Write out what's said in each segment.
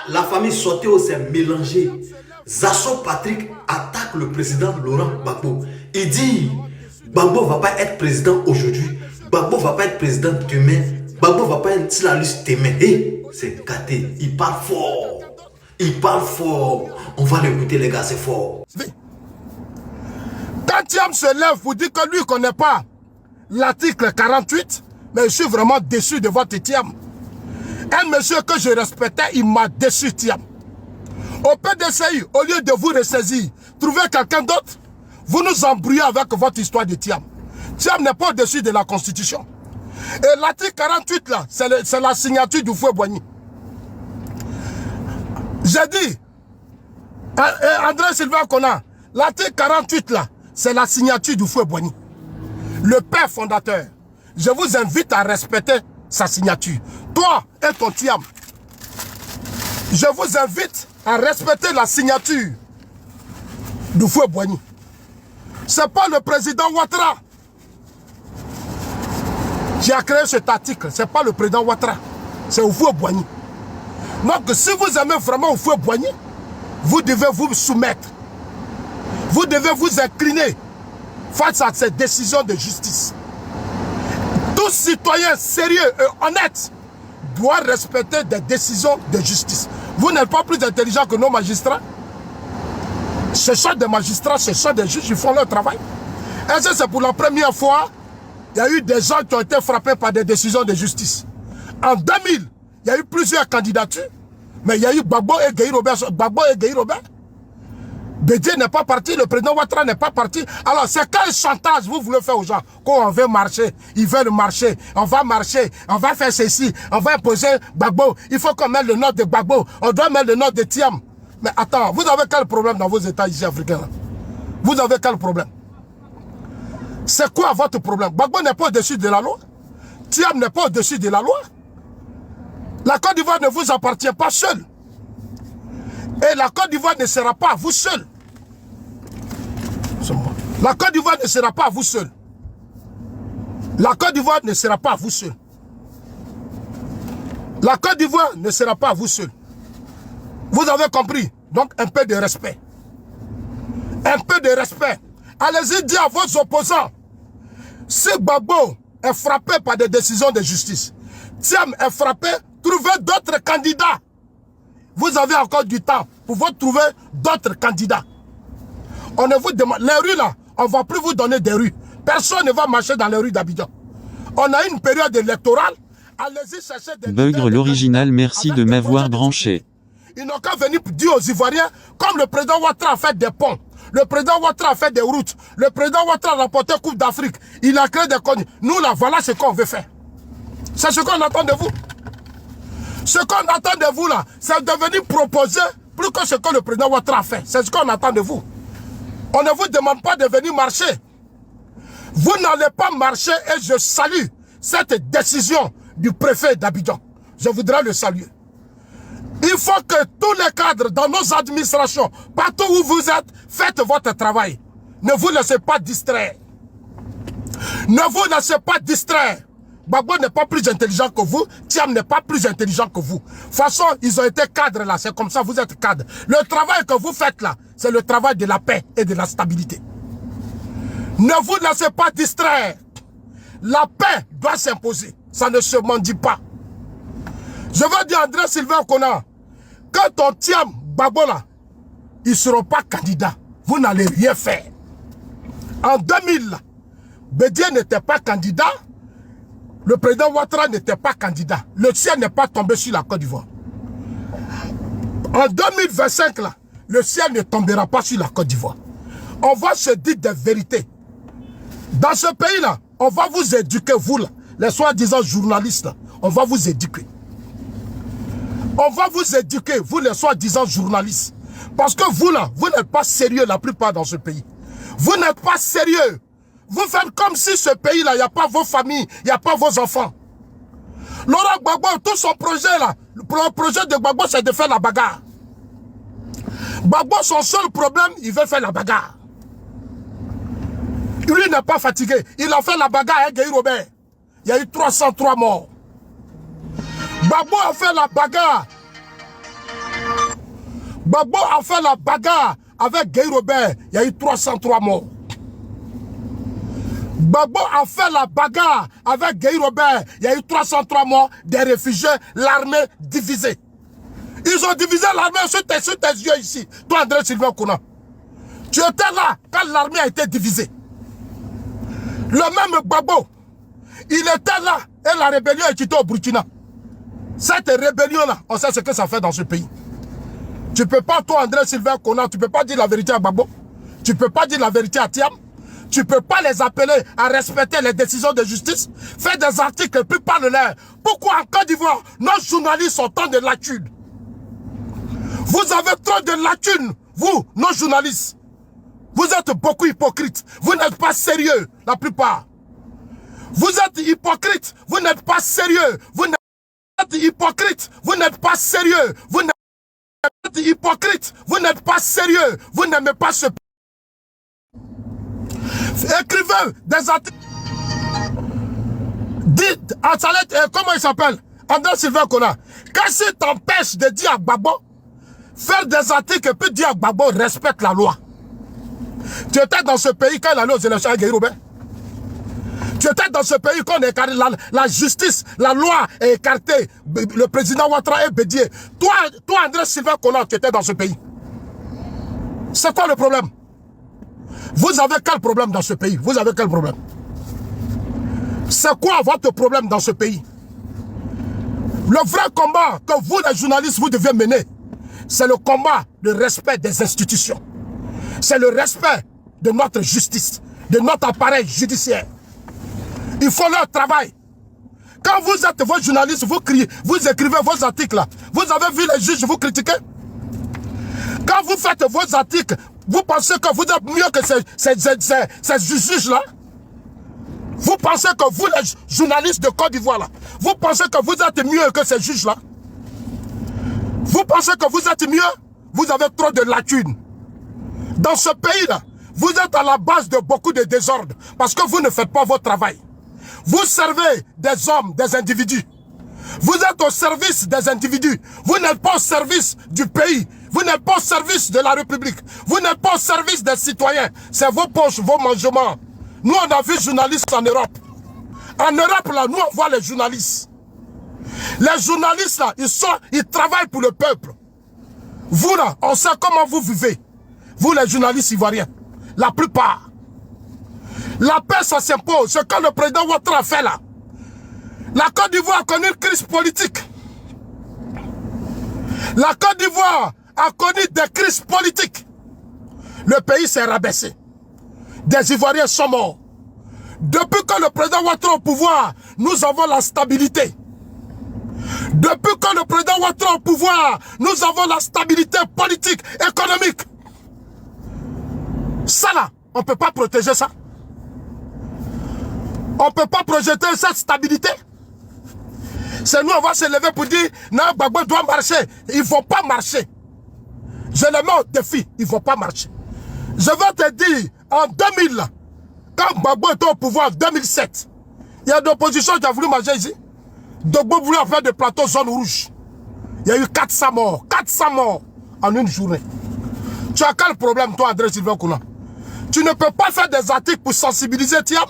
la famille Soteo s'est mélangée. Zasso Patrick attaque le président Laurent Gbagbo. Il dit, Gbagbo ne va pas être président aujourd'hui. Gbagbo ne va pas être président demain. Gbagbo ne va pas être sur la liste demain. Et c'est gâté. Il parle fort. Il parle fort. On va l'écouter les gars, c'est fort. Quand Thiam se lève pour dire que lui ne connaît pas l'article 48, mais je suis vraiment déçu de votre Thiam. Un monsieur que je respectais, il m'a déçu Thiam. Au PDCI, au lieu de vous ressaisir, trouvez quelqu'un d'autre, vous nous embrouillez avec votre histoire de Thiam. Thiam n'est pas au-dessus de la Constitution. Et l'article 48 là, c'est la signature du fouet Boigny. J'ai dit, André Sylvain Conan, l'article 48 là, c'est la signature du fouet Boigny. Le père fondateur. Je vous invite à respecter sa signature. Toi et ton Thiam. Je vous invite à respecter la signature du fouet Boigny. Ce n'est pas le président Ouattara qui a créé cet article. Ce n'est pas le président Ouattara. C'est Houphouët Boigny. Donc si vous aimez vraiment Houphouët Boigny, vous devez vous soumettre. Vous devez vous incliner face à cette décision de justice. Tout citoyen sérieux et honnête doit respecter des décisions de justice. Vous n'êtes pas plus intelligent que nos magistrats. Ce sont des magistrats, ce sont des juges, ils font leur travail. Est-ce que c'est pour la première fois, il y a eu des gens qui ont été frappés par des décisions de justice. En 2000, il y a eu plusieurs candidatures, mais il y a eu Gbagbo et Gueye Robert. Bédié n'est pas parti, le président Ouattara n'est pas parti. Alors c'est quel chantage vous voulez faire aux gens? Quand on veut marcher, ils veulent marcher, on va faire ceci, on va imposer Gbagbo. Il faut qu'on mette le nom de Gbagbo, on doit mettre le nom de Thiam. Mais attends, vous avez quel problème dans vos États ici africains là? Vous avez quel problème? C'est quoi votre problème? Gbagbo n'est pas au-dessus de la loi. Thiam n'est pas au-dessus de la loi. La Côte d'Ivoire ne vous appartient pas seul. Et la Côte d'Ivoire ne sera pas à vous seul. La Côte d'Ivoire ne sera pas à vous seul. La Côte d'Ivoire ne sera pas à vous seul. La Côte d'Ivoire ne sera pas à vous seul. Vous avez compris? Donc un peu de respect. Un peu de respect. Allez-y dire à vos opposants, si Gbagbo est frappé par des décisions de justice, Thiam est frappé, trouvez d'autres candidats. Vous avez encore du temps pour vous trouver d'autres candidats. On ne vous demande, les rues là, on ne va plus vous donner des rues. Personne ne va marcher dans les rues d'Abidjan. On a une période électorale. Allez-y chercher des... Beugre l'original, merci de m'avoir branché. Ils n'ont qu'à venir dire aux Ivoiriens, comme le président Ouattara a fait des ponts, le président Ouattara a fait des routes, le président Ouattara a remporté la Coupe d'Afrique, il a créé des conneries. Nous là, voilà ce qu'on veut faire. C'est ce qu'on attend de vous. Ce qu'on attend de vous là, c'est de venir proposer plus que ce que le président Ouattara a fait. C'est ce qu'on attend de vous. On ne vous demande pas de venir marcher. Vous n'allez pas marcher et je salue cette décision du préfet d'Abidjan. Je voudrais le saluer. Il faut que tous les cadres dans nos administrations, partout où vous êtes, faites votre travail. Ne vous laissez pas distraire. Ne vous laissez pas distraire. Gbagbo n'est pas plus intelligent que vous, Thiam n'est pas plus intelligent que vous. De toute façon, ils ont été cadres là, c'est comme ça, vous êtes cadres. Le travail que vous faites là, c'est le travail de la paix et de la stabilité. Ne vous laissez pas distraire. La paix doit s'imposer, ça ne se mendie pas. Je veux dire André Sylvain Conan, quand on Thiam, Gbagbo là, ils ne seront pas candidats. Vous n'allez rien faire. En 2000, Bédié n'était pas candidat. Le président Ouattara n'était pas candidat. Le ciel n'est pas tombé sur la Côte d'Ivoire. En 2025, là, le ciel ne tombera pas sur la Côte d'Ivoire. On va se dire des vérités. Dans ce pays-là, on va vous éduquer, vous là, les soi-disant journalistes, là, on va vous éduquer. On va vous éduquer, vous les soi-disant journalistes. Parce que vous là, vous n'êtes pas sérieux la plupart dans ce pays. Vous n'êtes pas sérieux. Vous faites comme si ce pays-là, il n'y a pas vos familles, il n'y a pas vos enfants. Laurent Gbagbo, tout son projet là, le projet de Gbagbo, c'est de faire la bagarre. Gbagbo, son seul problème, il veut faire la bagarre. Lui n'est pas fatigué. Il a fait la bagarre avec Gueye Robert. Il y a eu 303 morts. Gbagbo a fait la bagarre Gbagbo a fait la bagarre avec Guy Robert, il y a eu 303 morts. Gbagbo a fait la bagarre avec Guy Robert, il y a eu 303 morts, des réfugiés, l'armée divisée. Ils ont divisé l'armée sur tes yeux ici. Toi, André Sylvain Konan. Tu étais là quand l'armée a été divisée. Le même Gbagbo, il était là et la rébellion est quittée au Burkina. Cette rébellion-là, on sait ce que ça fait dans ce pays. Tu ne peux pas, toi, André Sylvain Konan, tu ne peux pas dire la vérité à Gbagbo. Tu ne peux pas dire la vérité à Thiam. Tu ne peux pas les appeler à respecter les décisions de justice. Fais des articles et puis parle-leur. Pourquoi en Côte d'Ivoire, nos journalistes ont tant de lacunes? Vous avez trop de lacunes, vous, nos journalistes. Vous êtes beaucoup hypocrites. Vous n'êtes pas sérieux, la plupart. Vous êtes hypocrites. Vous n'êtes pas sérieux. Vous êtes hypocrites. Vous n'êtes pas sérieux. Vous êtes hypocrites. Vous n'êtes pas sérieux. Vous n'aimez pas ce pays. Écrivez des articles. Dites à Salet, comment il s'appelle? André Sylvain Konan. Qu'est-ce qui t'empêche de dire à Gbagbo, faire des articles et puis dire à Gbagbo, respecte la loi? Tu étais dans ce pays quand il allait aux élections avec Guy Robert. Tu étais dans ce pays quand on écarté la justice, la loi est écartée. Le président Ouattara est bédié. Toi, André Sylvain Konan, tu étais dans ce pays. C'est quoi le problème? Vous avez quel problème dans ce pays? Vous avez quel problème? C'est quoi votre problème dans ce pays? Le vrai combat que vous, les journalistes, vous devez mener, c'est le combat de respect des institutions. C'est le respect de notre justice, de notre appareil judiciaire. Il faut leur travail. Quand vous êtes vos journalistes, vous criez, vous écrivez vos articles là. Vous avez vu les juges vous critiquer? Quand vous faites vos articles, vous pensez que vous êtes mieux que ces juges-là? Vous pensez que vous, les journalistes de Côte d'Ivoire, là, vous pensez que vous êtes mieux que ces juges-là? Vous pensez que vous êtes mieux? Vous avez trop de lacunes. Dans ce pays-là, vous êtes à la base de beaucoup de désordres parce que vous ne faites pas votre travail. Vous servez des hommes, des individus. Vous êtes au service des individus. Vous n'êtes pas au service du pays. Vous n'êtes pas au service de la République. Vous n'êtes pas au service des citoyens. C'est vos poches, vos mangements. Nous, on a vu journalistes en Europe. En Europe, là, nous, on voit les journalistes. Les journalistes, là, ils travaillent pour le peuple. Vous, là, on sait comment vous vivez. Vous, les journalistes ivoiriens. La plupart. La paix, ça s'impose. Ce que le président Ouattara a fait, là. La Côte d'Ivoire a connu une crise politique. La Côte d'Ivoire a connu des crises politiques. Le pays s'est rabaissé. Des Ivoiriens sont morts. Depuis que le président Ouattara est au pouvoir, nous avons la stabilité. Depuis que le président Ouattara est au pouvoir, nous avons la stabilité politique, économique. Ça là, on ne peut pas protéger ça. On ne peut pas projeter cette stabilité. C'est nous, on va se lever pour dire, non, Gbagbo doit marcher. Ils ne vont pas marcher. Je les mets au défi, ils ne vont pas marcher. Je vais te dire, en 2000, quand Gbagbo était au pouvoir, en 2007, il y a de l'opposition qui a voulu marcher ici. Gbagbo voulait faire des plateaux zone rouge. Il y a eu 400 morts. 400 morts en une journée. Tu as quel problème, toi, André Sylvain Konan? Tu ne peux pas faire des articles pour sensibiliser Thiam.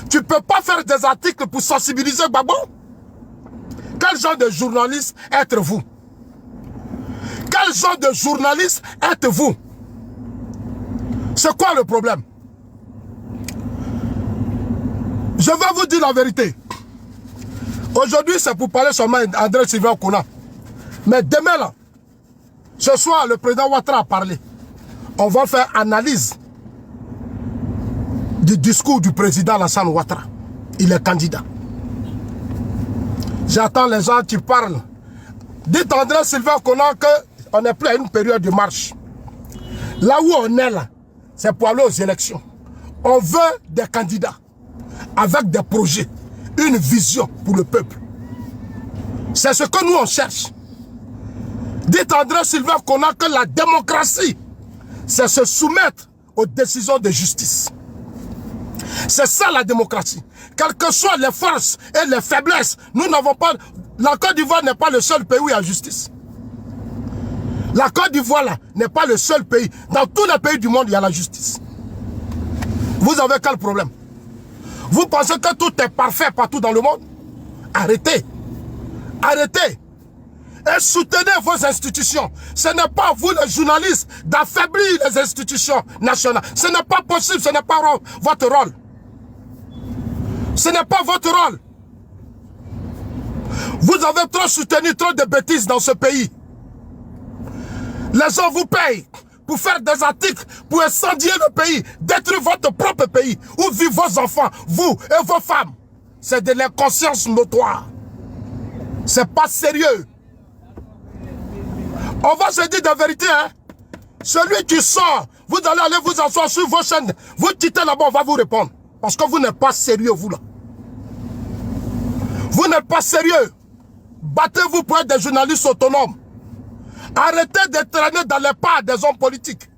Tu ne peux pas faire des articles pour sensibiliser Gbagbo. Quel genre de journaliste êtes-vous? Quel genre de journaliste êtes-vous? C'est quoi le problème? Je vais vous dire la vérité. Aujourd'hui, c'est pour parler seulement d'André Sylvain Konan. Mais demain, là, ce soir, le président Ouattara a parlé. On va faire analyse du discours du président Alassane Ouattara. Il est candidat. J'attends les gens qui parlent. Dites à André Sylvain Konan qu'on n'est plus à une période de marche. Là où on est là, c'est pour aller aux élections. On veut des candidats avec des projets, une vision pour le peuple. C'est ce que nous on cherche. Dites à André Sylvain Konan que la démocratie, c'est se soumettre aux décisions de justice. C'est ça la démocratie. Quelles que soient les forces et les faiblesses, nous n'avons pas... La Côte d'Ivoire n'est pas le seul pays où il y a justice. La Côte d'Ivoire là n'est pas le seul pays. Dans tous les pays du monde, il y a la justice. Vous avez quel problème? Vous pensez que tout est parfait partout dans le monde? Arrêtez. Arrêtez. Et soutenez vos institutions. Ce n'est pas vous les journalistes d'affaiblir les institutions nationales. Ce n'est pas possible, ce n'est pas votre rôle. Ce n'est pas votre rôle. Vous avez trop soutenu trop de bêtises dans ce pays. Les gens vous payent pour faire des articles, pour incendier le pays, détruire votre propre pays, où vivent vos enfants, vous et vos femmes. C'est de l'inconscience notoire. C'est pas sérieux. On va se dire de vérité, hein. Celui qui sort, vous allez aller vous asseoir sur vos chaînes. Vous quittez là-bas, on va vous répondre. Parce que vous n'êtes pas sérieux, vous là. Vous n'êtes pas sérieux. Battez-vous pour être des journalistes autonomes. Arrêtez de traîner dans les pas des hommes politiques.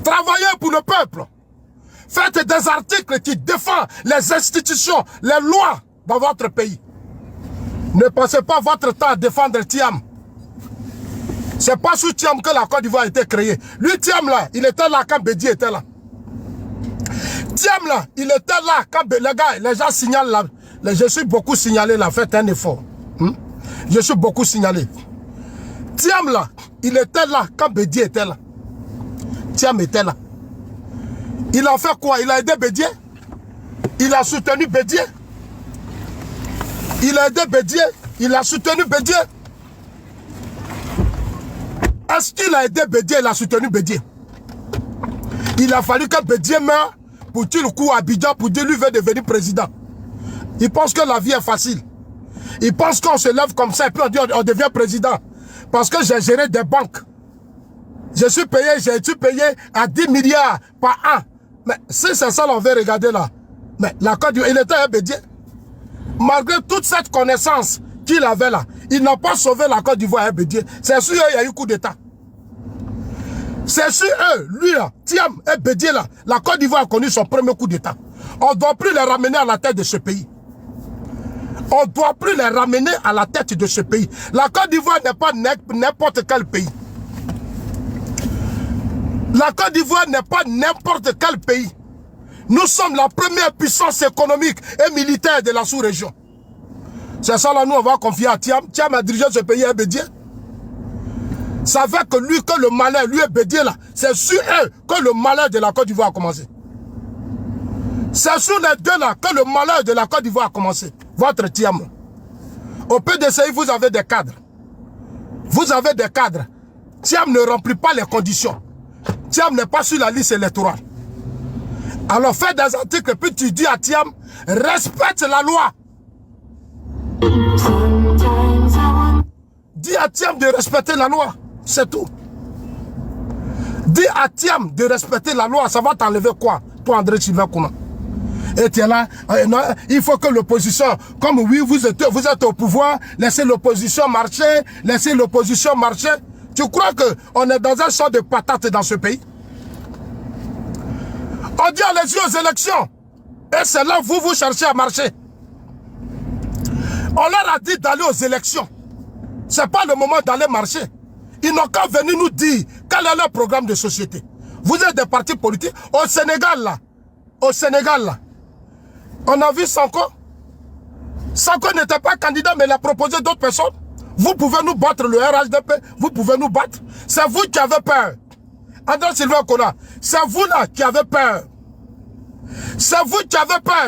Travaillez pour le peuple. Faites des articles qui défendent les institutions, les lois dans votre pays. Ne passez pas votre temps à défendre Thiam. C'est pas sous Thiam que la Côte d'Ivoire a été créée. Lui, Thiam là, il était là quand Bédié était là. Thiam là, il était là quand les gens signalent là. Je suis beaucoup signalé là, faites un effort. Je suis beaucoup signalé. Thiam là, il était là quand Bédié était là. Thiam était là. Il a fait quoi? Il a aidé Bédié. Il a soutenu Bédié. Il a aidé Bédié. Il a soutenu Bédié. Est-ce qu'il a aidé Bédié? Il a soutenu Bédié. Il a fallu que Bédié meure pour tirer le coup à Abidjan pour dire lui veut devenir président. Il pense que la vie est facile. Il pense qu'on se lève comme ça et puis on dit on devient président. Parce que j'ai géré des banques. J'ai été payé à 10 milliards par an. Mais si c'est ça, on veut regarder là. Mais la Côte d'Ivoire, il était un Bédié. Malgré toute cette connaissance qu'il avait là, il n'a pas sauvé la Côte d'Ivoire à Bédié. C'est sûr qu'il y a eu coup d'État. C'est sûr eux, lui là, Thiam et Bédié là, la Côte d'Ivoire a connu son premier coup d'État. On ne doit plus les ramener à la tête de ce pays. On ne doit plus les ramener à la tête de ce pays. La Côte d'Ivoire n'est pas n'importe quel pays. La Côte d'Ivoire n'est pas n'importe quel pays. Nous sommes la première puissance économique et militaire de la sous-région. C'est ça là, nous on va confier à Thiam. Thiam a dirigé ce pays à Bédié. Ça fait que lui, que le malheur, lui et Bédié là, c'est sur eux que le malheur de la Côte d'Ivoire a commencé. C'est sur les deux là que le malheur de la Côte d'Ivoire a commencé. Votre Thiam. Au PDCI, vous avez des cadres. Vous avez des cadres. Thiam ne remplit pas les conditions. Thiam n'est pas sur la liste électorale. Alors fais des articles, puis tu dis à Thiam, respecte la loi. Dis à Thiam de respecter la loi. C'est tout. Dis à Thiam de respecter la loi. Ça va t'enlever quoi, toi, André Sylvain Kouna? Et tu es là, non, il faut que l'opposition, comme oui, vous êtes au pouvoir, laissez l'opposition marcher, laissez l'opposition marcher. Tu crois qu'on est dans un champ de patates dans ce pays? On dit allez-y aux élections. Et c'est là où vous cherchez à marcher. On leur a dit d'aller aux élections. Ce n'est pas le moment d'aller marcher. Ils n'ont qu'à venir nous dire quel est leur programme de société. Vous êtes des partis politiques. Au Sénégal, là, on a vu Sanko. Sanko n'était pas candidat, mais il a proposé d'autres personnes. Vous pouvez nous battre, le RHDP, vous pouvez nous battre. C'est vous qui avez peur. André Sylvain Kouna, c'est vous là qui avez peur. C'est vous qui avez peur.